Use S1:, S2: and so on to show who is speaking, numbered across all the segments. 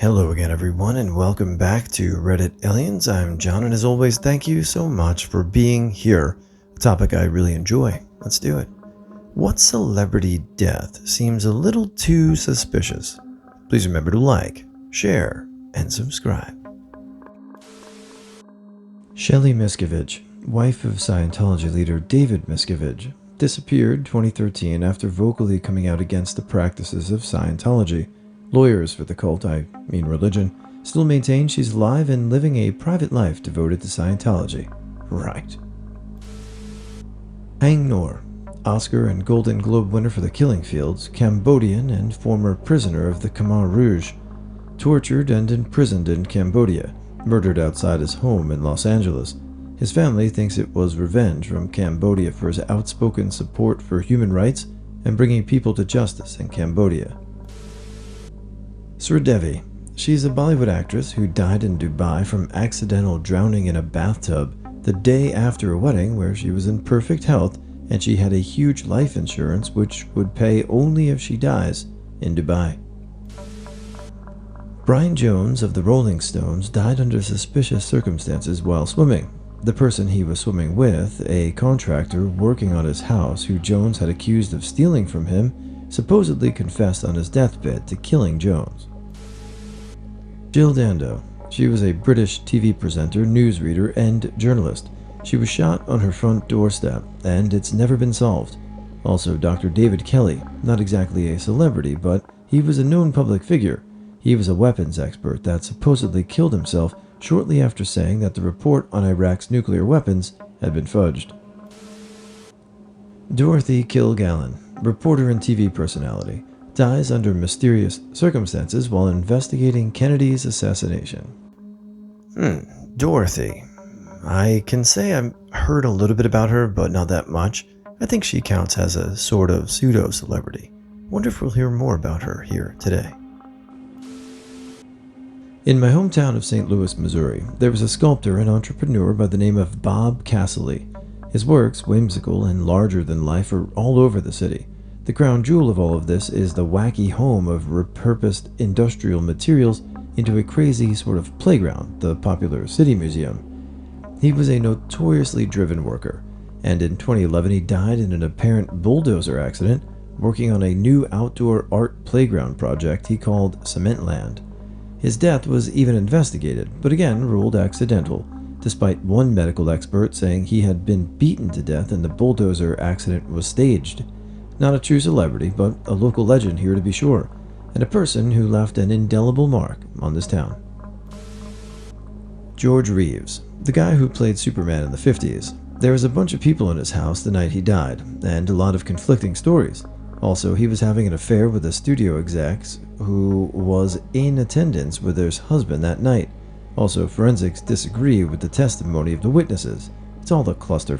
S1: Hello again, everyone, and welcome back to Reddit Aliens. I'm John, and as always, thank you so much for being here. A topic I really enjoy. Let's do it. What celebrity death seems a little too suspicious? Please remember to like, share, and subscribe. Shelly Miscavige, wife of Scientology leader David Miscavige, disappeared 2013 after vocally coming out against the practices of Scientology. Lawyers for the cult, I mean religion, still maintain she's alive and living a private life devoted to Scientology. Right. Haing Ngor, Oscar and Golden Globe winner for The Killing Fields, Cambodian and former prisoner of the Khmer Rouge, tortured and imprisoned in Cambodia, murdered outside his home in Los Angeles. His family thinks it was revenge from Cambodia for his outspoken support for human rights and bringing people to justice in Cambodia. Sridevi. She's a Bollywood actress who died in Dubai from accidental drowning in a bathtub the day after a wedding where she was in perfect health and she had a huge life insurance which would pay only if she dies in Dubai. Brian Jones of the Rolling Stones died under suspicious circumstances while swimming. The person he was swimming with, a contractor working on his house who Jones had accused of stealing from him, supposedly confessed on his deathbed to killing Jones. Jill Dando. She was a British TV presenter, newsreader, and journalist. She was shot on her front doorstep, and it's never been solved. Also, Dr. David Kelly, not exactly a celebrity, but he was a known public figure. He was a weapons expert that supposedly killed himself shortly after saying that the report on Iraq's nuclear weapons had been fudged. Dorothy Kilgallen, reporter and TV personality, dies under mysterious circumstances while investigating Kennedy's assassination. Dorothy. I can say I've heard a little bit about her, but not that much. I think she counts as a sort of pseudo-celebrity. Wonder if we'll hear more about her here today. In my hometown of St. Louis, Missouri, there was a sculptor and entrepreneur by the name of Bob Casserly. His works, whimsical and larger than life, are all over the city. The crown jewel of all of this is the wacky home of repurposed industrial materials into a crazy sort of playground, the popular City Museum. He was a notoriously driven worker, and in 2011 he died in an apparent bulldozer accident working on a new outdoor art playground project he called Cementland. His death was even investigated, but again ruled accidental, despite one medical expert saying he had been beaten to death and the bulldozer accident was staged. Not a true celebrity, but a local legend here to be sure, and a person who left an indelible mark on this town. George Reeves, the guy who played Superman in the 50s. There was a bunch of people in his house the night he died, and a lot of conflicting stories. Also, he was having an affair with a studio exec who was in attendance with his husband that night. Also, forensics disagree with the testimony of the witnesses. It's all a cluster.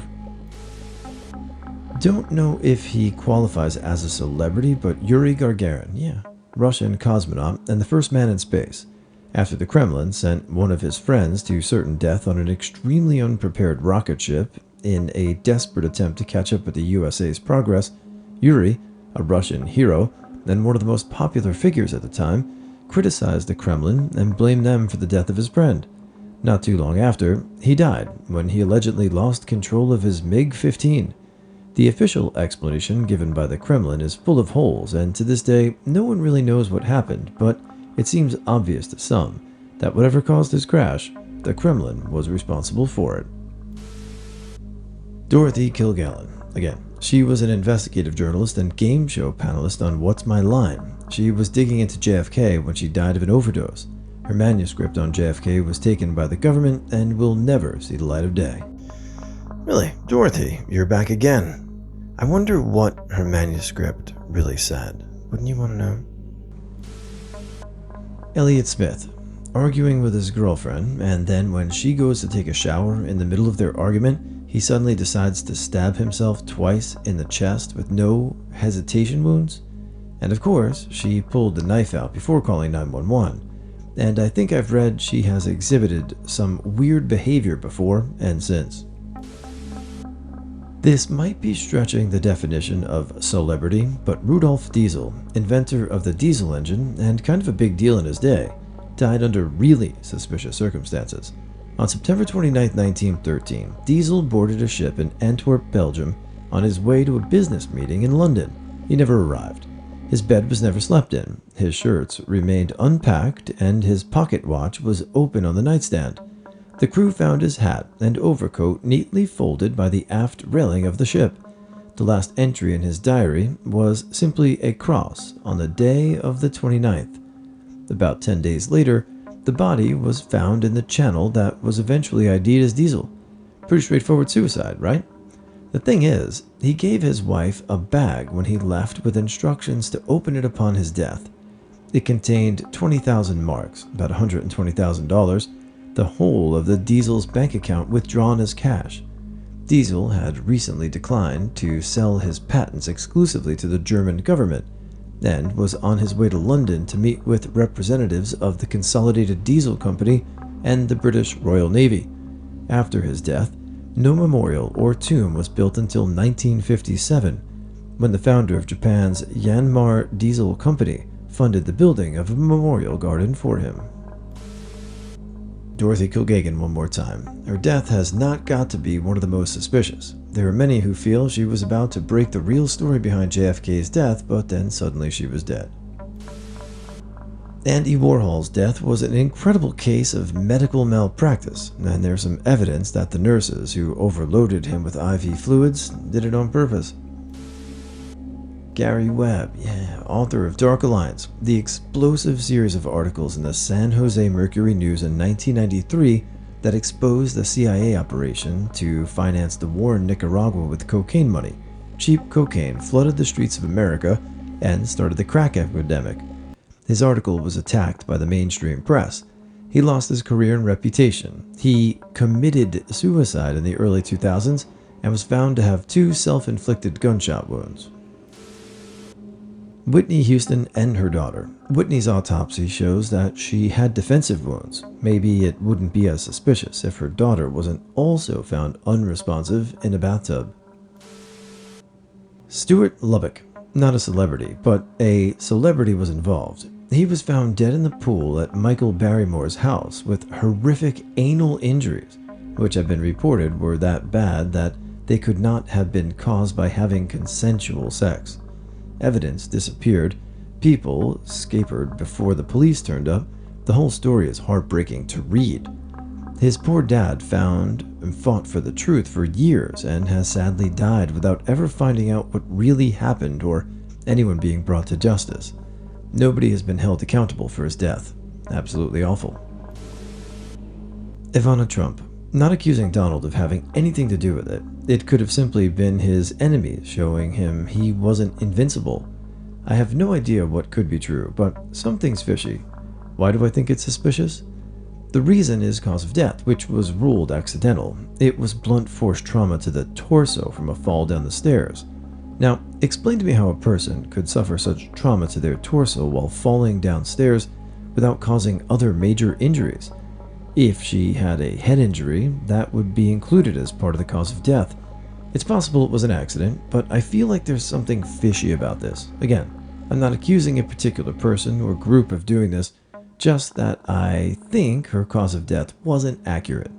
S1: Don't know if he qualifies as a celebrity, but Yuri Gagarin, Russian cosmonaut and the first man in space. After the Kremlin sent one of his friends to certain death on an extremely unprepared rocket ship in a desperate attempt to catch up with the USA's progress, Yuri, a Russian hero and one of the most popular figures at the time, criticized the Kremlin and blamed them for the death of his friend. Not too long after, he died when he allegedly lost control of his MiG-15. The official explanation given by the Kremlin is full of holes, and to this day, no one really knows what happened, but it seems obvious to some that whatever caused his crash, the Kremlin was responsible for it. Dorothy Kilgallen. Again, she was an investigative journalist and game show panelist on What's My Line. She was digging into JFK when she died of an overdose. Her manuscript on JFK was taken by the government and will never see the light of day. Really, Dorothy, you're back again. I wonder what her manuscript really said. Wouldn't you want to know? Elliot Smith, arguing with his girlfriend, and then when she goes to take a shower in the middle of their argument, he suddenly decides to stab himself twice in the chest with no hesitation wounds. And of course, she pulled the knife out before calling 911. And I think I've read she has exhibited some weird behavior before and since. This might be stretching the definition of celebrity, but Rudolf Diesel, inventor of the diesel engine and kind of a big deal in his day, died under really suspicious circumstances. On September 29, 1913, Diesel boarded a ship in Antwerp, Belgium, on his way to a business meeting in London. He never arrived. His bed was never slept in, his shirts remained unpacked, and his pocket watch was open on the nightstand. The crew found his hat and overcoat neatly folded by the aft railing of the ship. The last entry in his diary was simply a cross on the day of the 29th. About 10 days later, the body was found in the channel that was eventually ID'd as Diesel. Pretty straightforward suicide, right? The thing is, he gave his wife a bag when he left with instructions to open it upon his death. It contained 20,000 marks, about $120,000, the whole of the Diesel's bank account withdrawn as cash. Diesel had recently declined to sell his patents exclusively to the German government, and was on his way to London to meet with representatives of the Consolidated Diesel Company and the British Royal Navy. After his death, no memorial or tomb was built until 1957, when the founder of Japan's Yanmar Diesel Company funded the building of a memorial garden for him. Dorothy Kilgagan one more time. Her death has not got to be one of the most suspicious. There are many who feel she was about to break the real story behind JFK's death, but then suddenly she was dead. Andy Warhol's death was an incredible case of medical malpractice, and there's some evidence that the nurses who overloaded him with IV fluids did it on purpose. Gary Webb, author of Dark Alliance, the explosive series of articles in the San Jose Mercury News in 1993 that exposed the CIA operation to finance the war in Nicaragua with cocaine money. Cheap cocaine flooded the streets of America and started the crack epidemic. His article was attacked by the mainstream press. He lost his career and reputation. He committed suicide in the early 2000s and was found to have 2 self-inflicted gunshot wounds. Whitney Houston and her daughter. Whitney's autopsy shows that she had defensive wounds. Maybe it wouldn't be as suspicious if her daughter wasn't also found unresponsive in a bathtub. Stuart Lubbock. Not a celebrity, but a celebrity was involved. He was found dead in the pool at Michael Barrymore's house with horrific anal injuries, which have been reported were that bad that they could not have been caused by having consensual sex. Evidence disappeared. People scapered before the police turned up. The whole story is heartbreaking to read. His poor dad found and fought for the truth for years and has sadly died without ever finding out what really happened or anyone being brought to justice. Nobody has been held accountable for his death. Absolutely awful. Ivana Trump. Not accusing Donald of having anything to do with it. It could have simply been his enemies showing him he wasn't invincible. I have no idea what could be true, but something's fishy. Why do I think it's suspicious? The reason is cause of death, which was ruled accidental. It was blunt force trauma to the torso from a fall down the stairs. Now, explain to me how a person could suffer such trauma to their torso while falling downstairs without causing other major injuries. If she had a head injury, that would be included as part of the cause of death. It's possible it was an accident, but I feel like there's something fishy about this. Again, I'm not accusing a particular person or group of doing this, just that I think her cause of death wasn't accurate.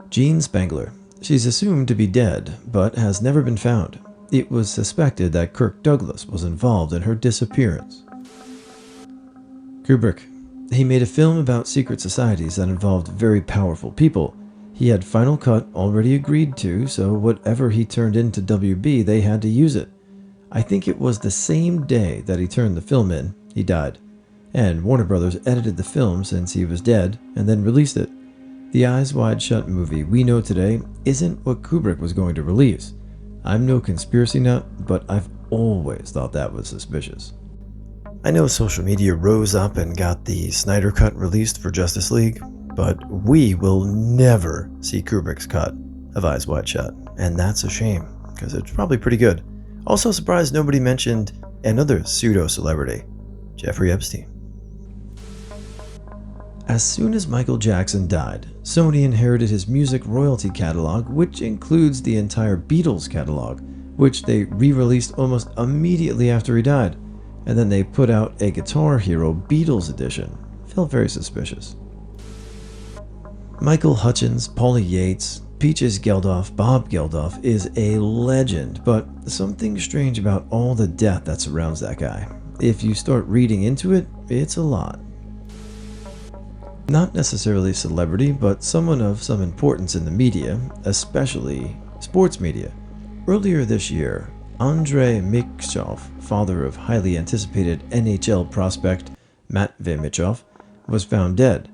S1: Jean Spangler. She's assumed to be dead, but has never been found. It was suspected that Kirk Douglas was involved in her disappearance. Kubrick. He made a film about secret societies that involved very powerful people. He had Final Cut already agreed to, so whatever he turned into WB, they had to use it. I think it was the same day that he turned the film in, he died. And Warner Brothers edited the film since he was dead, and then released it. The Eyes Wide Shut movie we know today isn't what Kubrick was going to release. I'm no conspiracy nut, but I've always thought that was suspicious. I know social media rose up and got the Snyder Cut released for Justice League, but we will never see Kubrick's cut of Eyes Wide Shut, and that's a shame, because it's probably pretty good. Also surprised nobody mentioned another pseudo-celebrity, Jeffrey Epstein. As soon as Michael Jackson died, Sony inherited his music royalty catalog, which includes the entire Beatles catalog, which they re-released almost immediately after he died. and then they put out a Guitar Hero Beatles edition. Felt very suspicious. Michael Hutchence, Paulie Yates, Peaches Geldof, Bob Geldof is a legend, but something strange about all the death that surrounds that guy. If you start reading into it, it's a lot. Not necessarily celebrity, but someone of some importance in the media, especially sports media. Earlier this year, Andrei Mikheyev, father of highly anticipated NHL prospect Matvey Michkov, was found dead.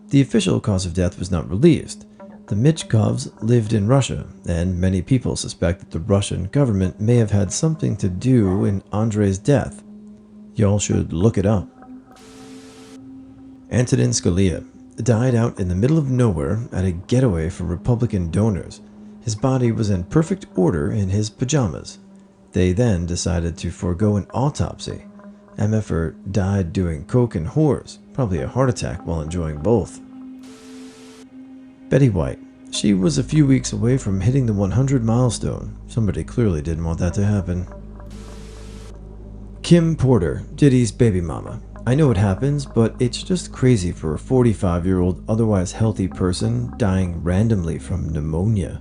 S1: The official cause of death was not released. The Michkovs lived in Russia, and many people suspect that the Russian government may have had something to do in Andrei's death. Y'all should look it up. Antonin Scalia died out in the middle of nowhere at a getaway for Republican donors. His body was in perfect order in his pajamas. They then decided to forego an autopsy. MFer died doing coke and whores, probably a heart attack while enjoying both. Betty White. She was a few weeks away from hitting the 100 milestone. Somebody clearly didn't want that to happen. Kim Porter, Diddy's baby mama. I know it happens, but it's just crazy for a 45-year-old otherwise healthy person dying randomly from pneumonia.